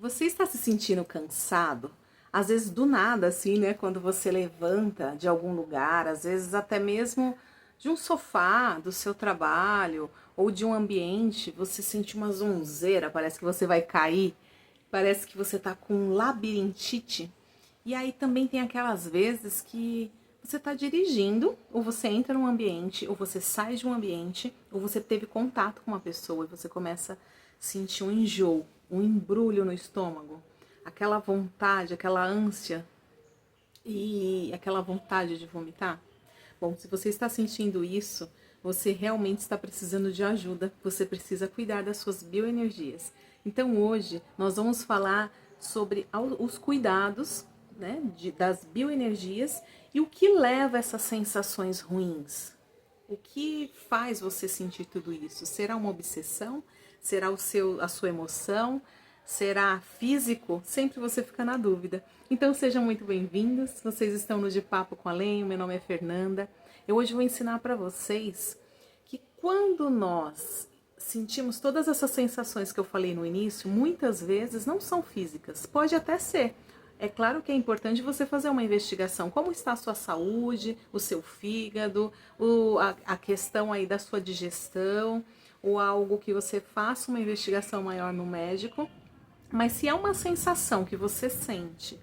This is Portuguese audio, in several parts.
Você está se sentindo cansado? Às vezes do nada, assim, né? Quando você levanta de algum lugar, às vezes até mesmo de um sofá, do seu trabalho ou de um ambiente, você sente uma zonzeira, parece que você vai cair, parece que você tá com labirintite. E aí também tem aquelas vezes que você está dirigindo, ou você entra num ambiente, ou você sai de um ambiente, ou você teve contato com uma pessoa e você começa a sentir um enjoo, um embrulho no estômago, aquela vontade, aquela ânsia e aquela vontade de vomitar. Bom, se você está sentindo isso, você realmente está precisando de ajuda, você precisa cuidar das suas bioenergias. Então hoje nós vamos falar sobre os cuidados, né, das bioenergias e o que leva a essas sensações ruins. O que faz você sentir tudo isso? Será uma obsessão? Será a sua emoção? Será físico? Sempre você fica na dúvida. Então sejam muito bem-vindos. Vocês estão no De Papo com a Lenha. Meu nome é Fernanda. Eu hoje vou ensinar para vocês que quando nós sentimos todas essas sensações que eu falei no início, muitas vezes não são físicas. Pode até ser. É claro que é importante você fazer uma investigação. Como está a sua saúde, o seu fígado, a questão aí da sua digestão, ou algo que você faça uma investigação maior no médico. Mas se é uma sensação que você sente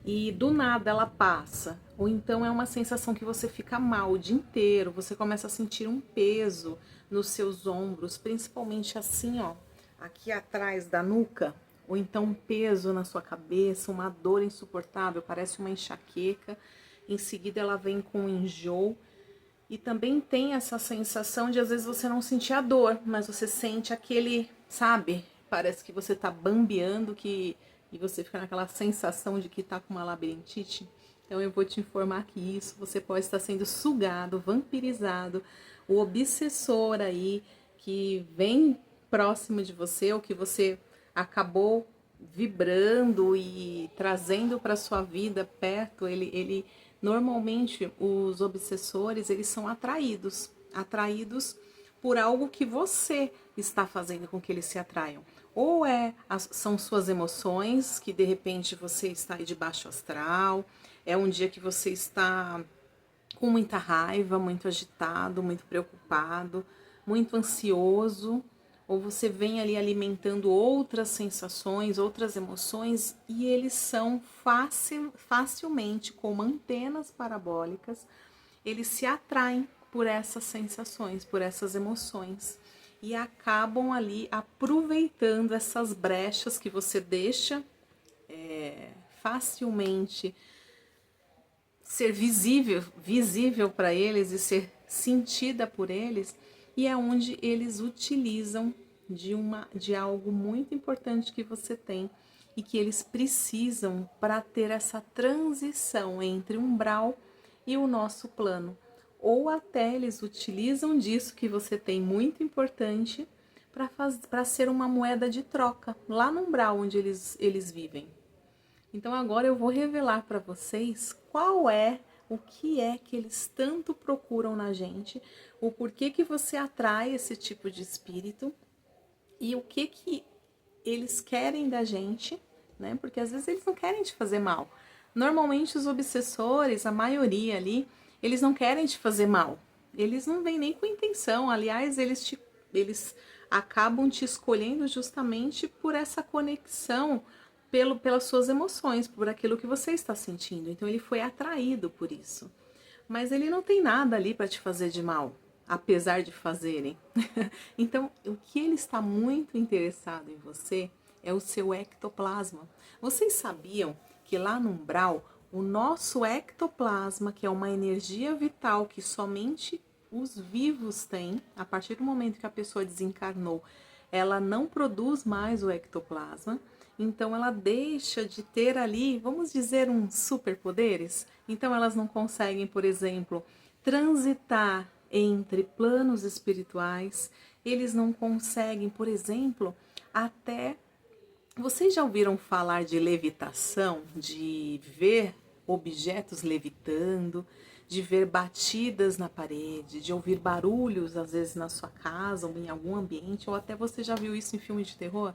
e do nada ela passa, ou então é uma sensação que você fica mal o dia inteiro, você começa a sentir um peso nos seus ombros, principalmente assim, ó, aqui atrás da nuca, ou então um peso na sua cabeça, uma dor insuportável, parece uma enxaqueca. Em seguida ela vem com um enjoo. E também tem essa sensação de às vezes você não sentir a dor, mas você sente aquele, sabe? Parece que você tá bambeando e você fica naquela sensação de que tá com uma labirintite. Então eu vou te informar que isso você pode estar sendo sugado, vampirizado, o obsessor aí que vem próximo de você ou que você acabou vibrando e trazendo para sua vida perto, ele normalmente os obsessores, eles são atraídos por algo que você está fazendo com que eles se atraiam. Ou são suas emoções, que de repente você está aí de baixo astral, é um dia que você está com muita raiva, muito agitado, muito preocupado, muito ansioso, ou você vem ali alimentando outras sensações, outras emoções, e eles são facilmente, como antenas parabólicas, eles se atraem por essas sensações, por essas emoções, e acabam ali aproveitando essas brechas que você deixa facilmente ser visível para eles e ser sentida por eles, e é onde eles utilizam de algo muito importante que você tem e que eles precisam para ter essa transição entre o umbral e o nosso plano. Ou até eles utilizam disso que você tem muito importante para ser uma moeda de troca lá no umbral onde eles vivem. Então agora eu vou revelar para vocês o que é que eles tanto procuram na gente, o porquê que você atrai esse tipo de espírito e o que eles querem da gente, né? Porque às vezes eles não querem te fazer mal. Normalmente os obsessores, a maioria ali, eles não querem te fazer mal. Eles não vêm nem com intenção. Aliás, eles acabam te escolhendo justamente por essa conexão pelas suas emoções, por aquilo que você está sentindo. Então ele foi atraído por isso. Mas ele não tem nada ali para te fazer de mal, apesar de fazerem. Então, o que ele está muito interessado em você é o seu ectoplasma. Vocês sabiam que lá no umbral, o nosso ectoplasma, que é uma energia vital que somente os vivos têm, a partir do momento que a pessoa desencarnou, ela não produz mais o ectoplasma, então ela deixa de ter ali, vamos dizer, uns superpoderes. Então elas não conseguem, por exemplo, transitar entre planos espirituais, eles não conseguem, por exemplo, até... Vocês já ouviram falar de levitação, de ver objetos levitando, de ver batidas na parede, de ouvir barulhos, às vezes na sua casa ou em algum ambiente, ou até você já viu isso em filme de terror?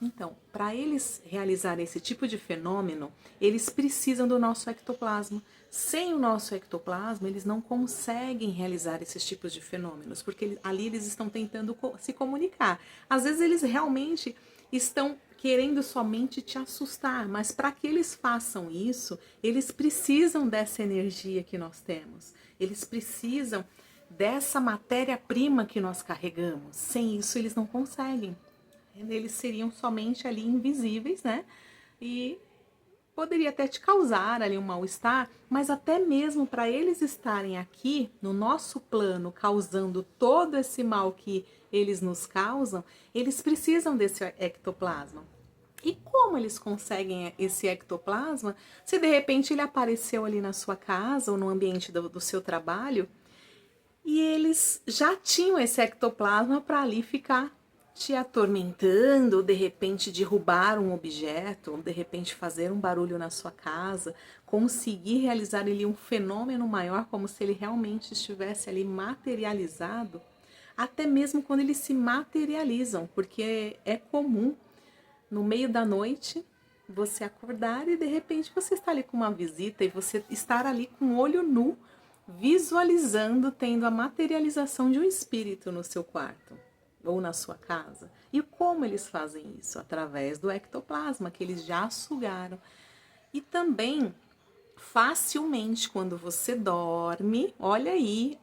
Então, para eles realizarem esse tipo de fenômeno, eles precisam do nosso ectoplasma. Sem o nosso ectoplasma, eles não conseguem realizar esses tipos de fenômenos, porque ali eles estão tentando se comunicar. Às vezes eles realmente estão querendo somente te assustar, mas para que eles façam isso, eles precisam dessa energia que nós temos. Eles precisam dessa matéria-prima que nós carregamos. Sem isso, eles não conseguem. Eles seriam somente ali invisíveis, né? E poderia até te causar ali um mal-estar, mas até mesmo para eles estarem aqui no nosso plano, causando todo esse mal que eles nos causam, eles precisam desse ectoplasma. E como eles conseguem esse ectoplasma? Se de repente ele apareceu ali na sua casa ou no ambiente do seu trabalho, e eles já tinham esse ectoplasma para ali ficar te atormentando, de repente derrubar um objeto, de repente fazer um barulho na sua casa, conseguir realizar ali um fenômeno maior, como se ele realmente estivesse ali materializado, até mesmo quando eles se materializam, porque é comum no meio da noite você acordar e de repente você está ali com uma visita e você estar ali com o olho nu, visualizando, tendo a materialização de um espírito no seu quarto ou na sua casa. E como eles fazem isso? Através do ectoplasma que eles já sugaram. E também facilmente quando você dorme, olha aí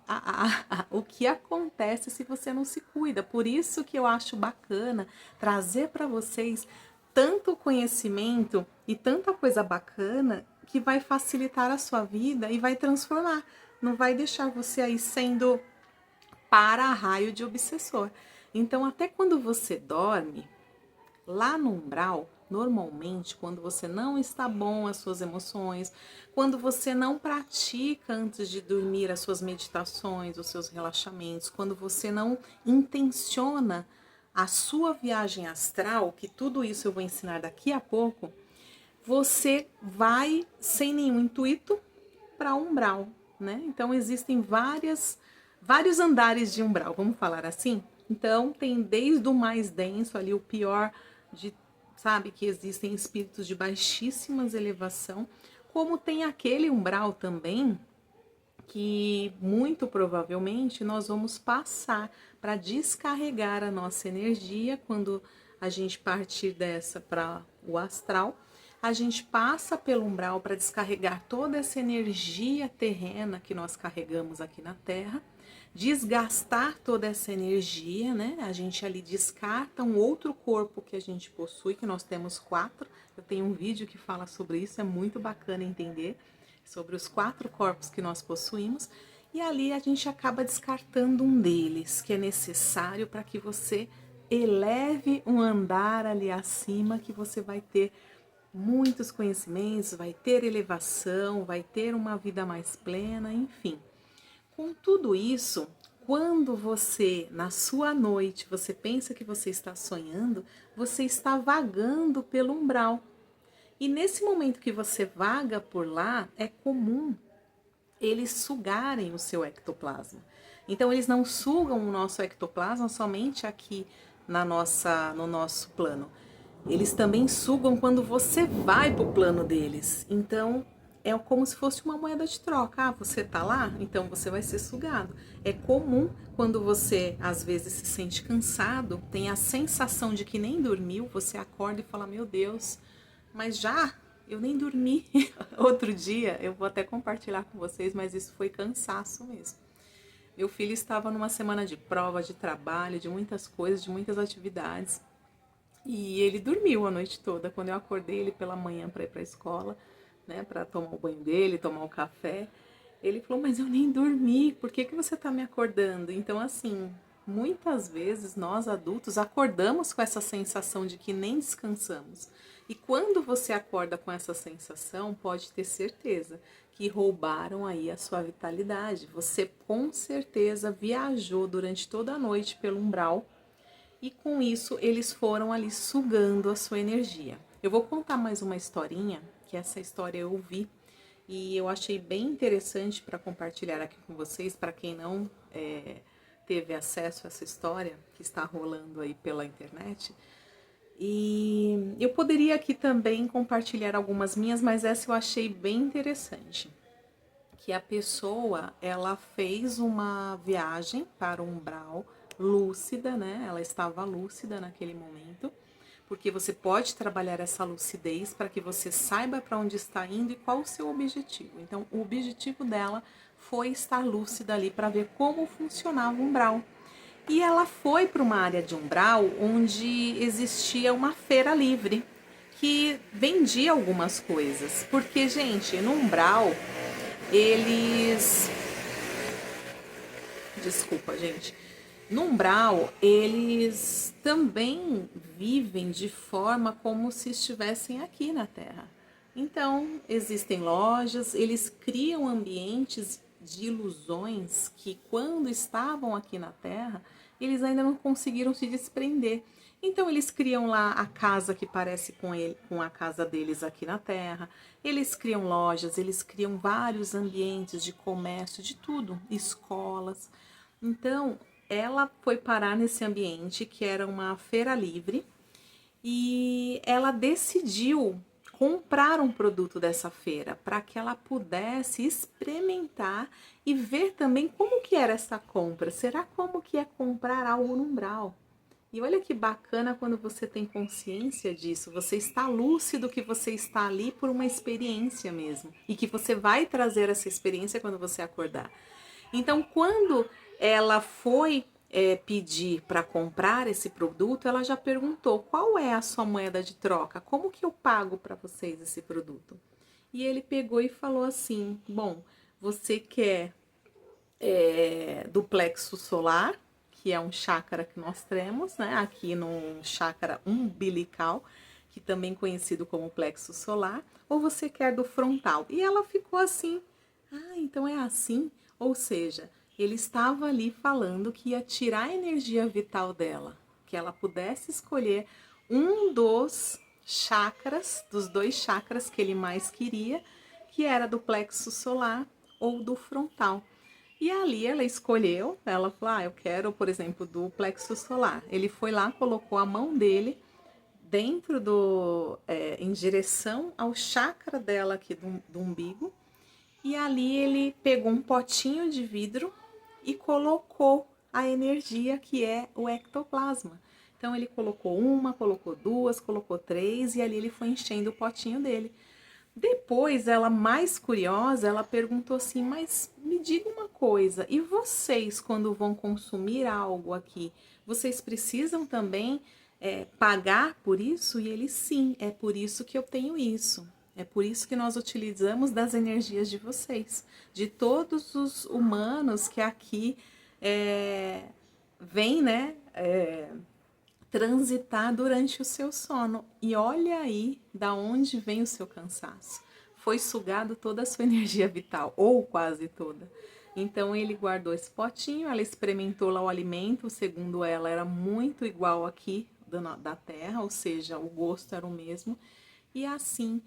o que acontece se você não se cuida. Por isso que eu acho bacana trazer para vocês tanto conhecimento e tanta coisa bacana que vai facilitar a sua vida e vai transformar. Não vai deixar você aí sendo para-raio de obsessor. Então, até quando você dorme, lá no umbral, normalmente, quando você não está bom as suas emoções, quando você não pratica antes de dormir as suas meditações, os seus relaxamentos, quando você não intenciona a sua viagem astral, que tudo isso eu vou ensinar daqui a pouco, você vai sem nenhum intuito para umbral, né? Então existem vários andares de umbral, vamos falar assim? Então tem desde o mais denso ali, o pior de, sabe, que existem espíritos de baixíssimas elevação, como tem aquele umbral também que muito provavelmente nós vamos passar para descarregar a nossa energia quando a gente partir dessa para o astral. A gente passa pelo umbral para descarregar toda essa energia terrena que nós carregamos aqui na Terra, desgastar toda essa energia, né? A gente ali descarta um outro corpo que a gente possui, que nós temos 4. Eu tenho um vídeo que fala sobre isso, é muito bacana entender sobre os 4 corpos que nós possuímos, e ali a gente acaba descartando um deles, que é necessário para que você eleve um andar ali acima, que você vai ter muitos conhecimentos, vai ter elevação, vai ter uma vida mais plena, enfim. Com tudo isso, quando você, na sua noite, você pensa que você está sonhando, você está vagando pelo umbral. E nesse momento que você vaga por lá, é comum eles sugarem o seu ectoplasma. Então eles não sugam o nosso ectoplasma somente aqui no nosso plano. Eles também sugam quando você vai para o plano deles. Então é como se fosse uma moeda de troca. Ah, você tá lá? Então você vai ser sugado. É comum quando você às vezes se sente cansado, tem a sensação de que nem dormiu, você acorda e fala: meu Deus, mas já eu nem dormi. Outro dia, eu vou até compartilhar com vocês, mas isso foi cansaço mesmo. Meu filho estava numa semana de prova, de trabalho, de muitas coisas, de muitas atividades. E ele dormiu a noite toda. Quando eu acordei ele pela manhã para ir para a escola, né, para tomar o banho dele, tomar o café, ele falou: mas eu nem dormi, por que você está me acordando? Então, assim, muitas vezes nós adultos acordamos com essa sensação de que nem descansamos. E quando você acorda com essa sensação, pode ter certeza que roubaram aí a sua vitalidade. Você com certeza viajou durante toda a noite pelo umbral e com isso eles foram ali sugando a sua energia. Eu vou contar mais uma historinha, que essa história eu ouvi e eu achei bem interessante para compartilhar aqui com vocês, para quem não teve acesso a essa história que está rolando aí pela internet. E eu poderia aqui também compartilhar algumas minhas, mas essa eu achei bem interessante. Que a pessoa, ela fez uma viagem para o umbral lúcida, né? Ela estava lúcida naquele momento, porque você pode trabalhar essa lucidez para que você saiba para onde está indo e qual o seu objetivo. Então, o objetivo dela foi estar lúcida ali para ver como funcionava o umbral. E ela foi para uma área de umbral onde existia uma feira livre que vendia algumas coisas. Porque, gente, no umbral, eles. Desculpa, gente. No umbral, eles também vivem de forma como se estivessem aqui na Terra. Então, existem lojas, eles criam ambientes de ilusões que, quando estavam aqui na Terra, eles ainda não conseguiram se desprender. Então eles criam lá a casa que parece com a casa deles aqui na Terra. Eles criam lojas, eles criam vários ambientes de comércio, de tudo, escolas. Então ela foi parar nesse ambiente que era uma feira livre e ela decidiu comprar um produto dessa feira para que ela pudesse experimentar e ver também como que era essa compra. Será como que é comprar algo no umbral? E olha que bacana quando você tem consciência disso, você está lúcido que você está ali por uma experiência mesmo e que você vai trazer essa experiência quando você acordar. Então, quando ela foi pedir para comprar esse produto, ela já perguntou qual é a sua moeda de troca, como que eu pago para vocês esse produto? E ele pegou e falou assim: bom, você quer do plexo solar, que é um chakra que nós temos, né? Aqui no chakra umbilical, que também conhecido como plexo solar, ou você quer do frontal? E ela ficou assim: ah, então é assim? Ou seja, ele estava ali falando que ia tirar a energia vital dela, que ela pudesse escolher um dos chakras, dos dois chakras que ele mais queria, que era do plexo solar ou do frontal. E ali ela escolheu, ela falou: ah, eu quero, por exemplo, do plexo solar. Ele foi lá, colocou a mão dele dentro em direção ao chakra dela aqui do umbigo. E ali ele pegou um potinho de vidro e colocou a energia que é o ectoplasma. Então ele colocou uma, colocou duas, colocou três e ali ele foi enchendo o potinho dele. Depois, ela mais curiosa, ela perguntou assim: mas me diga uma coisa, e vocês, quando vão consumir algo aqui, vocês precisam também pagar por isso? E ele: sim, é por isso que eu tenho isso. É por isso que nós utilizamos das energias de vocês, de todos os humanos que aqui vêm, né? Transitar durante o seu sono. E olha aí da onde vem o seu cansaço. Foi sugado toda a sua energia vital, ou quase toda. Então ele guardou esse potinho, ela experimentou lá o alimento, segundo ela era muito igual aqui da terra, ou seja, o gosto era o mesmo. E assim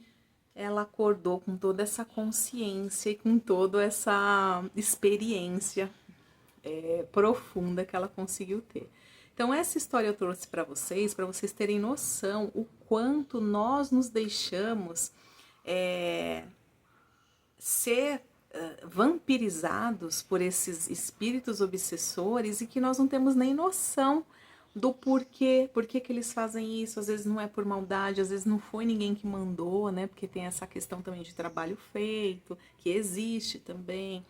ela acordou com toda essa consciência e com toda essa experiência profunda que ela conseguiu ter. Então essa história eu trouxe para vocês terem noção o quanto nós nos deixamos ser vampirizados por esses espíritos obsessores e que nós não temos nem noção do porquê, por que eles fazem isso. Às vezes não é por maldade, às vezes não foi ninguém que mandou, né? Porque tem essa questão também de trabalho feito, que existe também.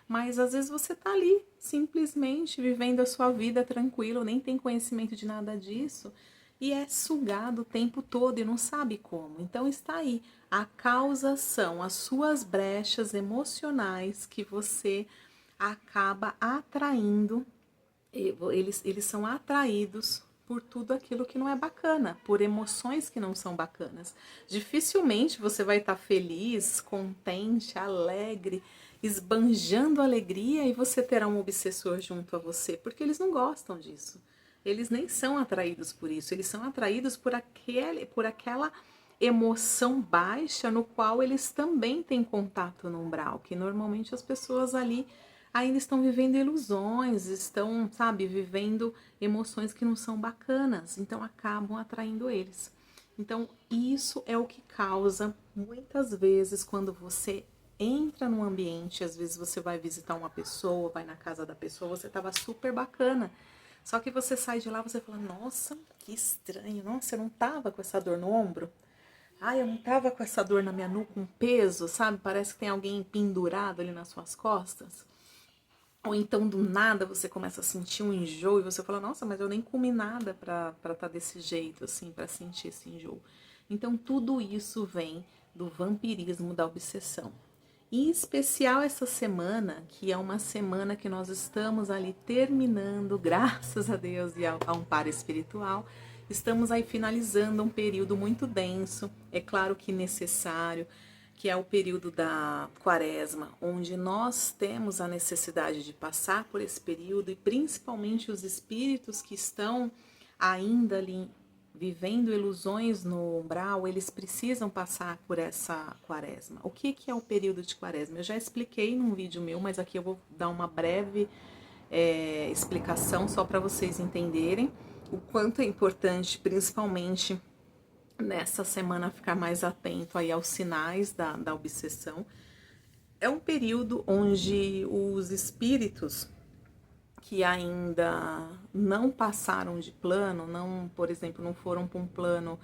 Mas às vezes você tá ali, simplesmente vivendo a sua vida tranquilo, nem tem conhecimento de nada disso, e é sugado o tempo todo e não sabe como. Então está aí. A causa são as suas brechas emocionais que você acaba atraindo. Eles são atraídos por tudo aquilo que não é bacana, por emoções que não são bacanas. Dificilmente você vai estar feliz, contente, alegre, esbanjando alegria e você terá um obsessor junto a você, porque eles não gostam disso. Eles nem são atraídos por isso, eles são atraídos por aquela emoção baixa no qual eles também têm contato no umbral, que normalmente as pessoas ali ainda estão vivendo ilusões, estão, sabe, vivendo emoções que não são bacanas, então acabam atraindo eles. Então, isso é o que causa, muitas vezes, quando você entra num ambiente, às vezes você vai visitar uma pessoa, vai na casa da pessoa, você tava super bacana. Só que você sai de lá, você fala, nossa, que estranho, nossa, eu não tava com essa dor no ombro. Ai, eu não tava com essa dor na minha nuca, um peso, sabe? Parece que tem alguém pendurado ali nas suas costas. Ou então, do nada, você começa a sentir um enjoo e você fala, nossa, mas eu nem comi nada pra estar desse jeito, assim, pra sentir esse enjoo. Então, tudo isso vem do vampirismo da obsessão. Em especial essa semana, que é uma semana que nós estamos ali terminando, graças a Deus e a um par espiritual, estamos aí finalizando um período muito denso, é claro que necessário, que é o período da quaresma, onde nós temos a necessidade de passar por esse período e principalmente os espíritos que estão ainda ali vivendo ilusões no umbral, eles precisam passar por essa quaresma. O que é o período de quaresma? Eu já expliquei num vídeo meu, mas aqui eu vou dar uma breve explicação só para vocês entenderem o quanto é importante, principalmente nessa semana, ficar mais atento aí aos sinais da obsessão. É um período onde os espíritos que ainda não passaram de plano, não, por exemplo, não foram para um plano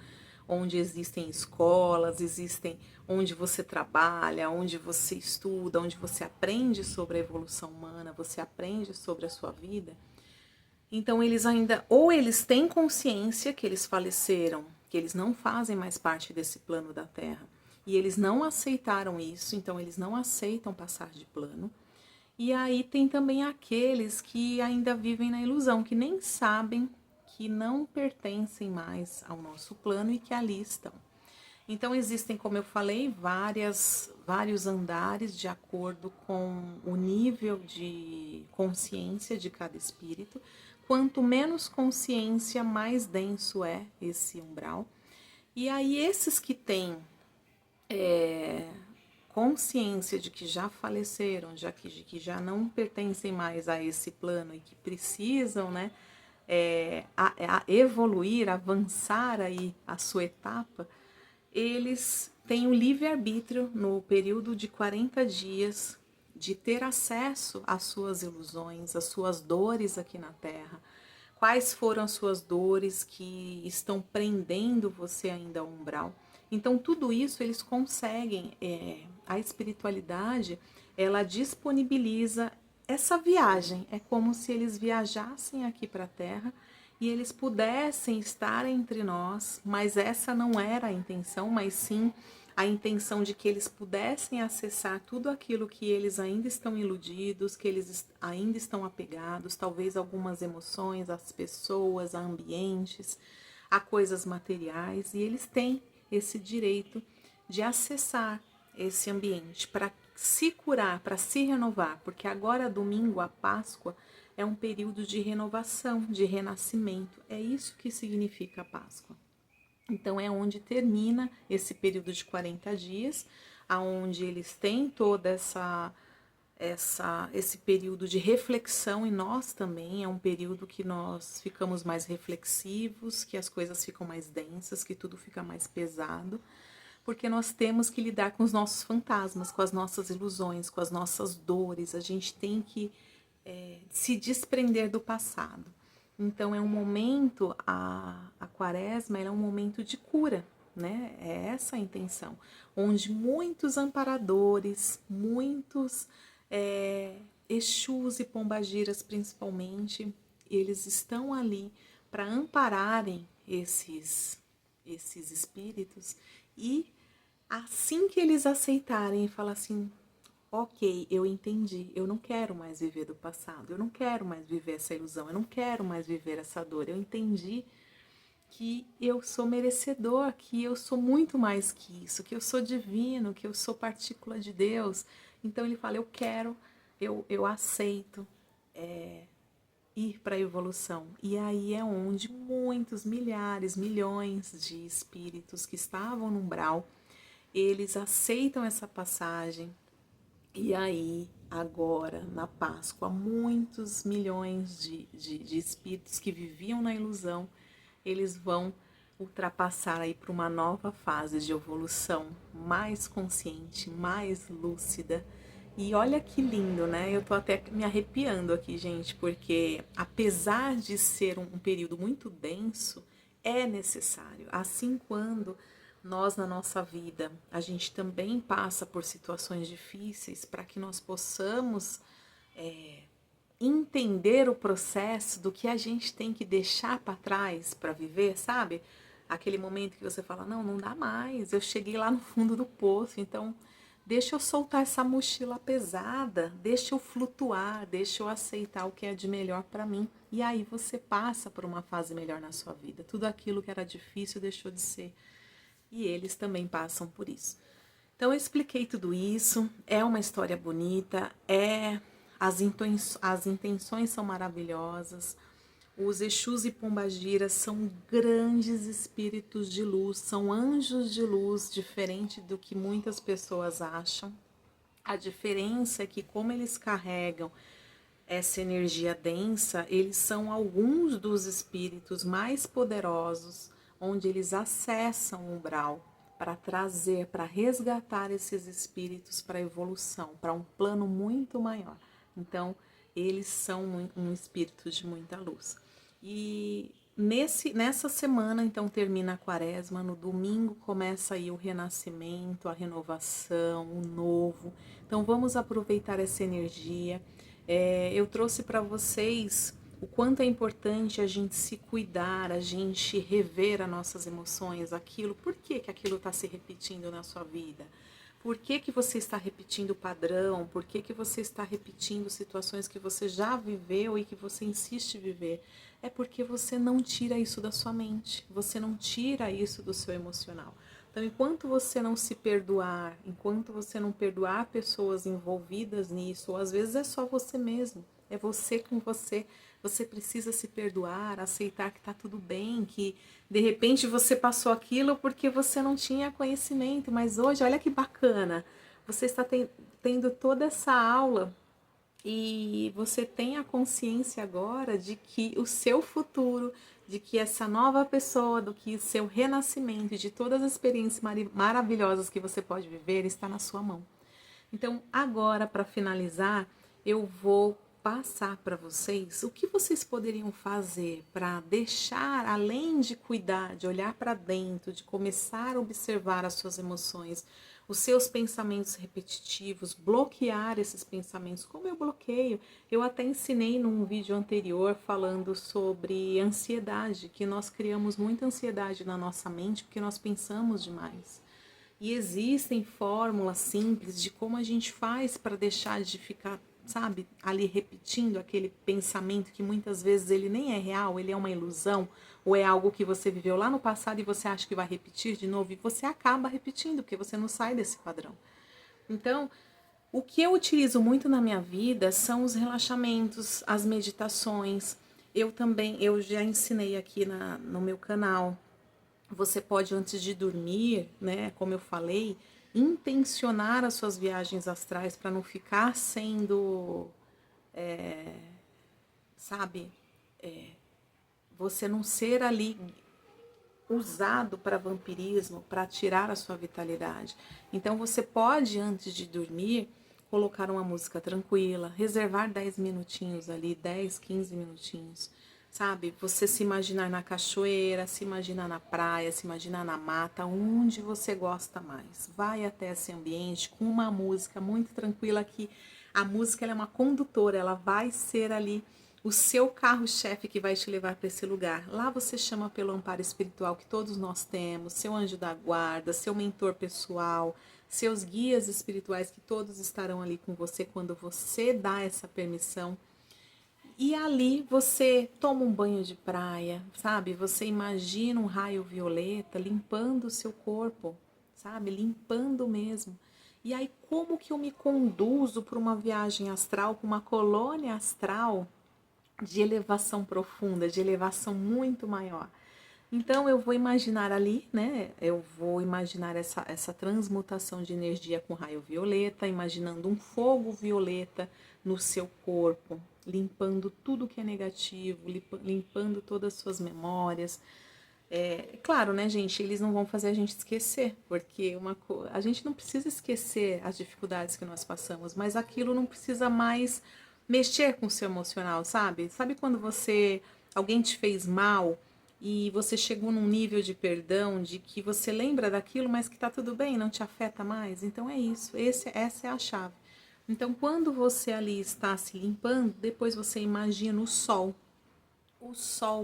onde existem escolas, existem onde você trabalha, onde você estuda, onde você aprende sobre a evolução humana, você aprende sobre a sua vida. Então eles ainda, ou eles têm consciência que eles faleceram, que eles não fazem mais parte desse plano da Terra, e eles não aceitaram isso, então eles não aceitam passar de plano. E aí tem também aqueles que ainda vivem na ilusão, que nem sabem que não pertencem mais ao nosso plano e que ali estão. Então existem, como eu falei, vários andares de acordo com o nível de consciência de cada espírito. Quanto menos consciência, mais denso é esse umbral. E aí esses que têm consciência de que já faleceram, de que já não pertencem mais a esse plano e que precisam, né, a evoluir, avançar aí a sua etapa, eles têm o livre-arbítrio no período de 40 dias de ter acesso às suas ilusões, às suas dores aqui na Terra. Quais foram as suas dores que estão prendendo você ainda ao umbral? Então, tudo isso eles conseguem. A espiritualidade, ela disponibiliza essa viagem. É como se eles viajassem aqui para a Terra e eles pudessem estar entre nós, mas essa não era a intenção, mas sim a intenção de que eles pudessem acessar tudo aquilo que eles ainda estão iludidos, que eles ainda estão apegados, talvez algumas emoções, às pessoas, a ambientes, a coisas materiais, e eles têm esse direito de acessar esse ambiente para se curar, para se renovar, porque agora domingo, a Páscoa, é um período de renovação, de renascimento. É isso que significa a Páscoa. Então é onde termina esse período de 40 dias, aonde eles têm toda esse período de reflexão, e nós também, é um período que nós ficamos mais reflexivos, que as coisas ficam mais densas, que tudo fica mais pesado, porque nós temos que lidar com os nossos fantasmas, com as nossas ilusões, com as nossas dores. A gente tem que se desprender do passado. Então é um momento, a quaresma é um momento de cura, né? É essa a intenção, onde muitos amparadores, muitos Exus e pombagiras principalmente, eles estão ali para ampararem esses espíritos, e assim que eles aceitarem e falar assim, ok, eu entendi, eu não quero mais viver do passado, eu não quero mais viver essa ilusão, eu não quero mais viver essa dor, eu entendi que eu sou merecedor, que eu sou muito mais que isso, que eu sou divino, que eu sou partícula de Deus. Então ele fala, eu quero, eu aceito ir para a evolução. E aí é onde muitos, milhares, milhões de espíritos que estavam no umbral, eles aceitam essa passagem, E aí, agora, na Páscoa, muitos milhões de espíritos que viviam na ilusão, eles vão ultrapassar aí para uma nova fase de evolução mais consciente, mais lúcida. E olha que lindo, né? Eu tô até me arrepiando aqui, gente, porque apesar de ser um período muito denso, é necessário. Assim, quando nós na nossa vida, a gente também passa por situações difíceis para que nós possamos entender o processo do que a gente tem que deixar para trás para viver, sabe? Aquele momento que você fala, não, não dá mais, eu cheguei lá no fundo do poço, então deixa eu soltar essa mochila pesada, deixa eu flutuar, deixa eu aceitar o que é de melhor para mim. E aí você passa por uma fase melhor na sua vida. Tudo aquilo que era difícil deixou de ser. E eles também passam por isso. Então eu expliquei tudo isso, é uma história bonita, as intenções são maravilhosas. Os Exus e Pombagiras são grandes espíritos de luz, são anjos de luz, diferente do que muitas pessoas acham. A diferença é que, como eles carregam essa energia densa, eles são alguns dos espíritos mais poderosos, onde eles acessam o umbral para trazer, para resgatar esses espíritos para a evolução, para um plano muito maior. Então, eles são um espírito de muita luz. E nessa semana, então, termina a quaresma, no domingo começa aí o renascimento, a renovação, o novo. Então, vamos aproveitar essa energia. Eu trouxe para vocês o quanto é importante a gente se cuidar, a gente rever as nossas emoções, aquilo, por que que aquilo está se repetindo na sua vida? Por que que você está repetindo o padrão? Por que que você está repetindo situações que você já viveu e que você insiste em viver? É porque você não tira isso da sua mente, você não tira isso do seu emocional. Então, enquanto você não se perdoar, enquanto você não perdoar pessoas envolvidas nisso, ou às vezes é só você mesmo, é você com você, você precisa se perdoar, aceitar que tá tudo bem, que de repente você passou aquilo porque você não tinha conhecimento, mas hoje, olha que bacana, você está tendo toda essa aula e você tem a consciência agora de que o seu futuro, de que essa nova pessoa, do que o seu renascimento, de todas as experiências maravilhosas que você pode viver, está na sua mão. Então, agora, para finalizar, eu vou passar para vocês o que vocês poderiam fazer para deixar, além de cuidar, de olhar para dentro, de começar a observar as suas emoções, os seus pensamentos repetitivos, bloquear esses pensamentos. Como eu bloqueio? Eu até ensinei num vídeo anterior falando sobre ansiedade, que nós criamos muita ansiedade na nossa mente porque nós pensamos demais. E existem fórmulas simples de como a gente faz para deixar de ficar, sabe, ali repetindo aquele pensamento que muitas vezes ele nem é real, ele é uma ilusão, ou é algo que você viveu lá no passado e você acha que vai repetir de novo e você acaba repetindo, porque você não sai desse padrão. Então, o que eu utilizo muito na minha vida são os relaxamentos, as meditações. Eu já ensinei aqui no meu canal. Você pode, antes de dormir, né, como eu falei, intencionar as suas viagens astrais para não ficar sendo, sabe, você não ser ali usado para vampirismo, para tirar a sua vitalidade. Então você pode, antes de dormir, colocar uma música tranquila, reservar 10 minutinhos ali, 10, 15 minutinhos, sabe? Você se imaginar na cachoeira, se imaginar na praia, se imaginar na mata, onde você gosta mais. Vai até esse ambiente com uma música muito tranquila, que a música ela é uma condutora, ela vai ser ali o seu carro-chefe que vai te levar para esse lugar. Lá você chama pelo amparo espiritual que todos nós temos, seu anjo da guarda, seu mentor pessoal, seus guias espirituais que todos estarão ali com você quando você dá essa permissão. E ali você toma um banho de praia, sabe? Você imagina um raio violeta limpando o seu corpo, sabe? Limpando mesmo. E aí como que eu me conduzo para uma viagem astral, para uma colônia astral de elevação profunda, de elevação muito maior? Então eu vou imaginar ali, né? Eu vou imaginar essa transmutação de energia com raio violeta, imaginando um fogo violeta no seu corpo, limpando tudo que é negativo, limpando todas as suas memórias. Claro, né, gente? Eles não vão fazer a gente esquecer, porque a gente não precisa esquecer as dificuldades que nós passamos, mas aquilo não precisa mais mexer com o seu emocional, sabe? Sabe quando alguém te fez mal e você chegou num nível de perdão, de que você lembra daquilo, mas que tá tudo bem, não te afeta mais? Então é isso, essa é a chave. Então, quando você ali está se limpando, depois você imagina o sol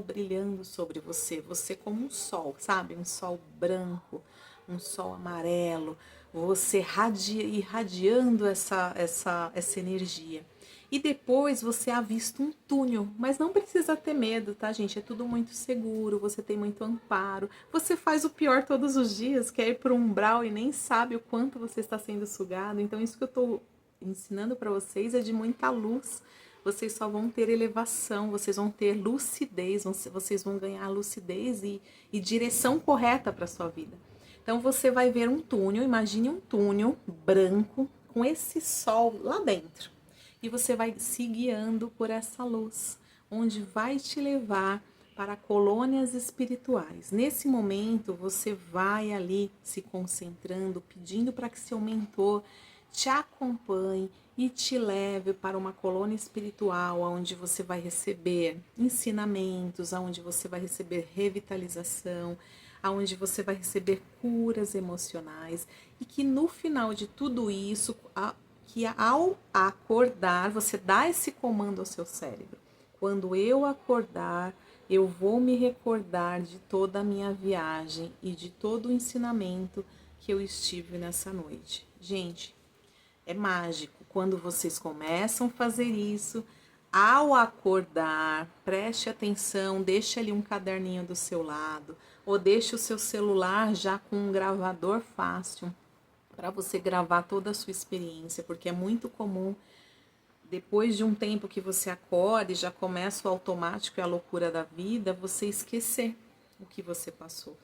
brilhando sobre você, você como um sol, sabe? Um sol branco, um sol amarelo, você irradiando essa energia. E depois você avista um túnel, mas não precisa ter medo, tá, gente? É tudo muito seguro, você tem muito amparo. Você faz o pior todos os dias, que é ir para um umbral e nem sabe o quanto você está sendo sugado. Então, isso que eu tô ensinando para vocês é de muita luz. Vocês só vão ter elevação, vocês vão ter lucidez, vocês vão ganhar lucidez e direção correta para sua vida. Então você vai ver um túnel, imagine um túnel branco com esse sol lá dentro. E você vai se guiando por essa luz, onde vai te levar para colônias espirituais. Nesse momento, você vai ali se concentrando, pedindo para que seu mentor te acompanhe e te leve para uma colônia espiritual, onde você vai receber ensinamentos, onde você vai receber revitalização, onde você vai receber curas emocionais e que no final de tudo isso, que ao acordar, você dá esse comando ao seu cérebro. Quando eu acordar, eu vou me recordar de toda a minha viagem e de todo o ensinamento que eu estive nessa noite. Gente, é mágico. Quando vocês começam a fazer isso, ao acordar, preste atenção, deixe ali um caderninho do seu lado, ou deixe o seu celular já com um gravador fácil para você gravar toda a sua experiência, porque é muito comum depois de um tempo que você acorda e já começa o automático e a loucura da vida, você esquecer o que você passou.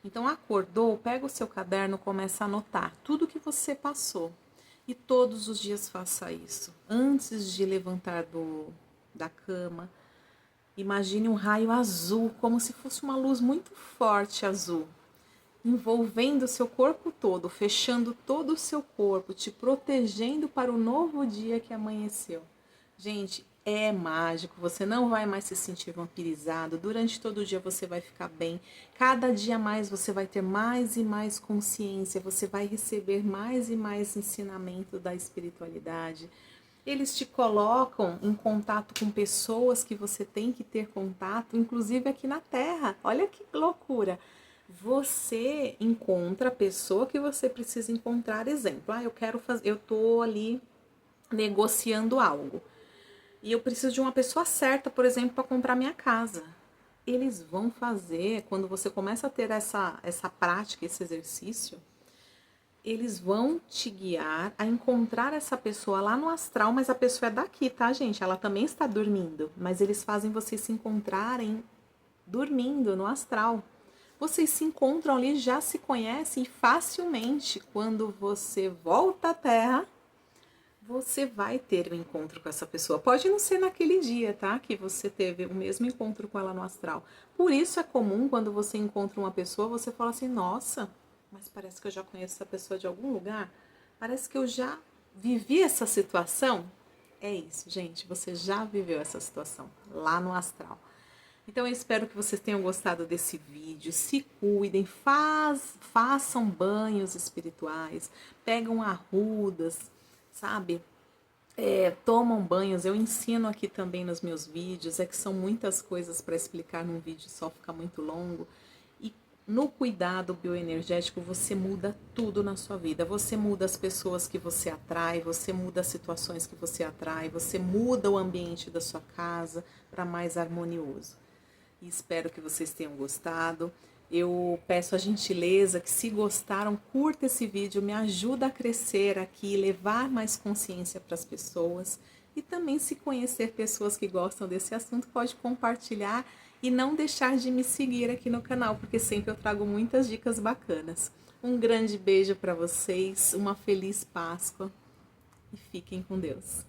Então acordou, pega o seu caderno, começa a anotar tudo que você passou. E todos os dias faça isso. Antes de levantar da cama, imagine um raio azul, como se fosse uma luz muito forte azul, envolvendo o seu corpo todo, fechando todo o seu corpo, te protegendo para o novo dia que amanheceu. Gente, é mágico, você não vai mais se sentir vampirizado, durante todo o dia você vai ficar bem, cada dia mais você vai ter mais e mais consciência, você vai receber mais e mais ensinamento da espiritualidade. Eles te colocam em contato com pessoas que você tem que ter contato, inclusive aqui na Terra. Olha que loucura! Você encontra a pessoa que você precisa encontrar. Exemplo, eu tô ali negociando algo e eu preciso de uma pessoa certa, por exemplo, para comprar minha casa. Eles vão fazer, quando você começa a ter essa prática, esse exercício, eles vão te guiar a encontrar essa pessoa lá no astral, mas a pessoa é daqui, tá, gente? Ela também está dormindo, mas eles fazem vocês se encontrarem dormindo no astral. Vocês se encontram ali, já se conhecem e facilmente, quando você volta à Terra, você vai ter um encontro com essa pessoa. Pode não ser naquele dia, tá? Que você teve o mesmo encontro com ela no astral. Por isso é comum, quando você encontra uma pessoa, você fala assim, nossa, mas parece que eu já conheço essa pessoa de algum lugar. Parece que eu já vivi essa situação. É isso, gente. Você já viveu essa situação lá no astral. Então eu espero que vocês tenham gostado desse vídeo. Se cuidem, façam banhos espirituais, pegam arrudas, sabe? Tomam banhos. Eu ensino aqui também nos meus vídeos. É que são muitas coisas para explicar num vídeo só, fica muito longo. E no cuidado bioenergético você muda tudo na sua vida. Você muda as pessoas que você atrai, você muda as situações que você atrai, você muda o ambiente da sua casa para mais harmonioso. E espero que vocês tenham gostado. Eu peço a gentileza que, se gostaram, curta esse vídeo, me ajuda a crescer aqui, levar mais consciência para as pessoas. E também, se conhecer pessoas que gostam desse assunto, pode compartilhar e não deixar de me seguir aqui no canal, porque sempre eu trago muitas dicas bacanas. Um grande beijo para vocês, uma feliz Páscoa e fiquem com Deus.